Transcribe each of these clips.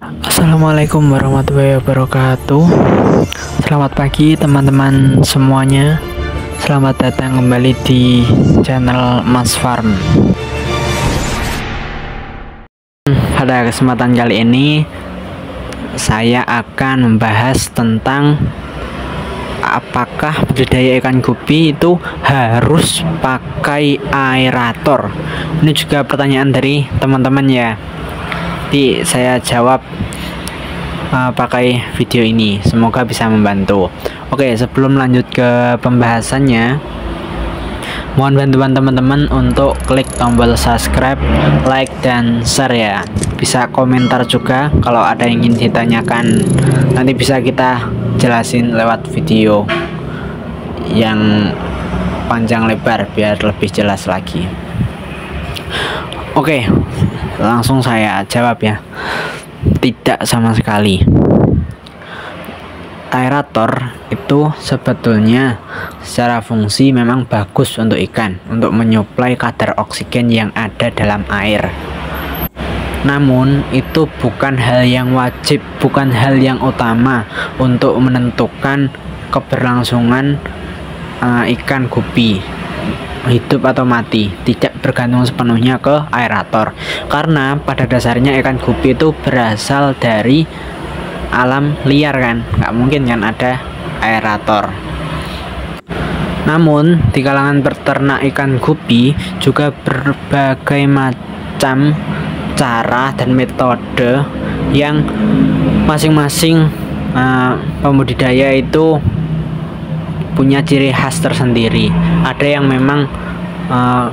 Assalamualaikum warahmatullahi wabarakatuh. Selamat pagi teman-teman semuanya. Selamat datang kembali di channel Mas Farm. Pada kesempatan kali ini saya akan membahas tentang apakah budidaya ikan gupi itu harus pakai aerator. Ini juga pertanyaan dari teman-teman ya. Jadi saya jawab pakai video ini, semoga bisa membantu. Oke, sebelum lanjut ke pembahasannya, mohon bantuan teman-teman untuk klik tombol subscribe, like, dan share ya. Bisa komentar juga kalau ada yang ingin ditanyakan, nanti bisa kita jelasin lewat video yang panjang lebar biar lebih jelas lagi. Oke, langsung saya jawab ya. Tidak sama sekali. Aerator itu sebetulnya secara fungsi memang bagus untuk ikan, untuk menyuplai kadar oksigen yang ada dalam air. Namun itu bukan hal yang wajib, bukan hal yang utama untuk menentukan keberlangsungan ikan gupi hidup atau mati. Tidak bergantung sepenuhnya ke aerator, karena pada dasarnya ikan gupi itu berasal dari alam liar kan, nggak mungkin kan ada aerator. Namun di kalangan peternak ikan gupi juga berbagai macam cara dan metode yang masing-masing pembudidaya itu punya ciri khas tersendiri. Ada yang memang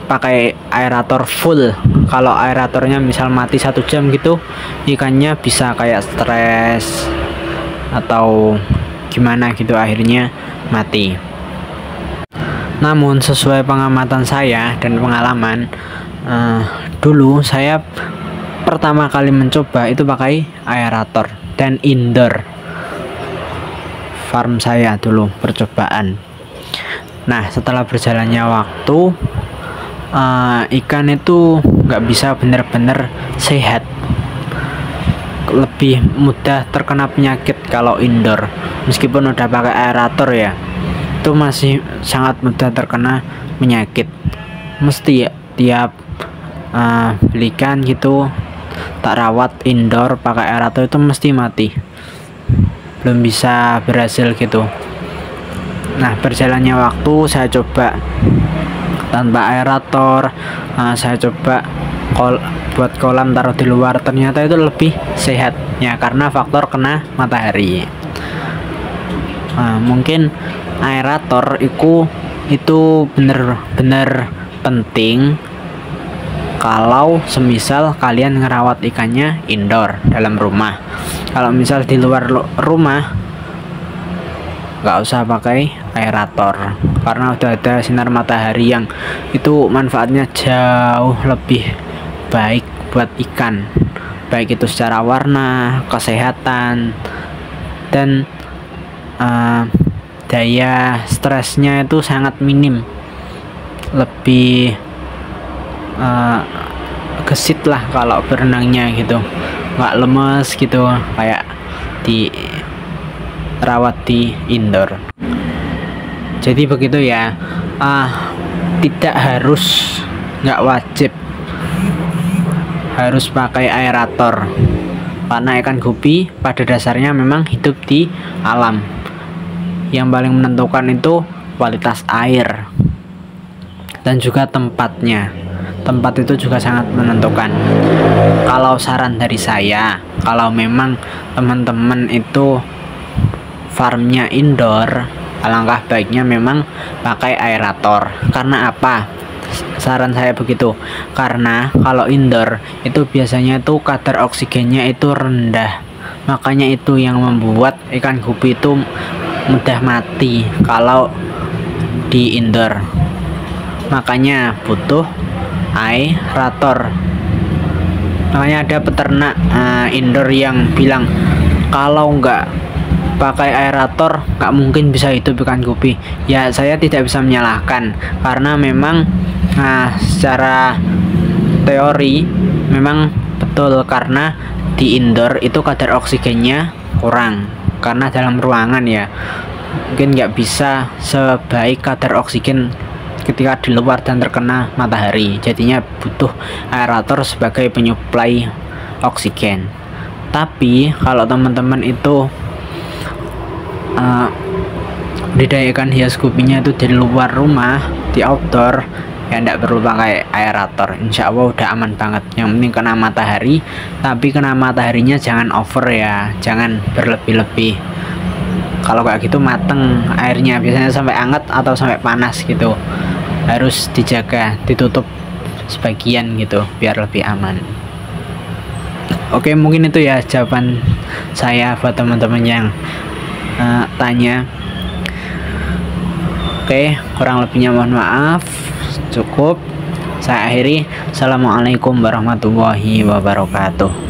pakai aerator full. Kalau aeratornya misal mati 1 jam gitu, ikannya bisa kayak stres atau gimana gitu, akhirnya mati. Namun sesuai pengamatan saya dan pengalaman, dulu saya pertama kali mencoba itu pakai aerator dan indoor farm saya dulu percobaan. Nah, setelah berjalannya waktu, ikan itu nggak bisa benar-benar sehat, lebih mudah terkena penyakit kalau indoor. Meskipun udah pakai aerator ya, itu masih sangat mudah terkena penyakit. Mesti ya, tiap belikan gitu tak rawat indoor pakai aerator itu mesti mati, belum bisa berhasil gitu. Nah, berjalannya waktu saya coba tanpa aerator, saya coba buat kolam taruh di luar, ternyata itu lebih sehat ya, karena faktor kena matahari. Mungkin aerator itu bener-bener penting kalau semisal kalian ngerawat ikannya indoor dalam rumah. Kalau misal di luar rumah, nggak usah pakai aerator, karena udah ada sinar matahari yang itu manfaatnya jauh lebih baik buat ikan, baik itu secara warna, kesehatan, dan daya stresnya itu sangat minim, lebih gesit lah kalau berenangnya gitu, nggak lemes gitu kayak di rawat di indoor. Jadi begitu ya, tidak harus, nggak wajib harus pakai aerator, karena ikan gupi pada dasarnya memang hidup di alam. Yang paling menentukan itu kualitas air dan juga tempatnya. Tempat itu juga sangat menentukan. Kalau saran dari saya, kalau memang teman-teman itu farmnya indoor, alangkah baiknya memang pakai aerator. Karena apa? Saran saya begitu, karena kalau indoor itu biasanya tuh kadar oksigennya itu rendah, makanya itu yang membuat ikan gupi itu mudah mati kalau di indoor. Makanya butuh aerator. Makanya ada peternak indoor yang bilang kalau nggak pakai aerator nggak mungkin bisa hidup ikan gupi. Ya, saya tidak bisa menyalahkan, karena memang secara teori memang betul, karena di indoor itu kadar oksigennya kurang, karena dalam ruangan ya mungkin nggak bisa sebaik kadar oksigen ketika di luar dan terkena matahari, jadinya butuh aerator sebagai penyuplai oksigen. Tapi kalau teman-teman itu budidayakan hias gupinya itu di luar rumah, di outdoor, ya enggak perlu pakai aerator, insya Allah udah aman banget. Yang penting kena matahari, tapi kena mataharinya jangan over ya, jangan berlebih-lebih. Kalau kayak gitu mateng airnya, biasanya sampai anget atau sampai panas gitu, harus dijaga, ditutup sebagian gitu biar lebih aman. Oke, mungkin itu ya jawaban saya buat teman-teman yang tanya. Oke, kurang lebihnya mohon maaf. Cukup saya akhiri. Assalamualaikum warahmatullahi wabarakatuh.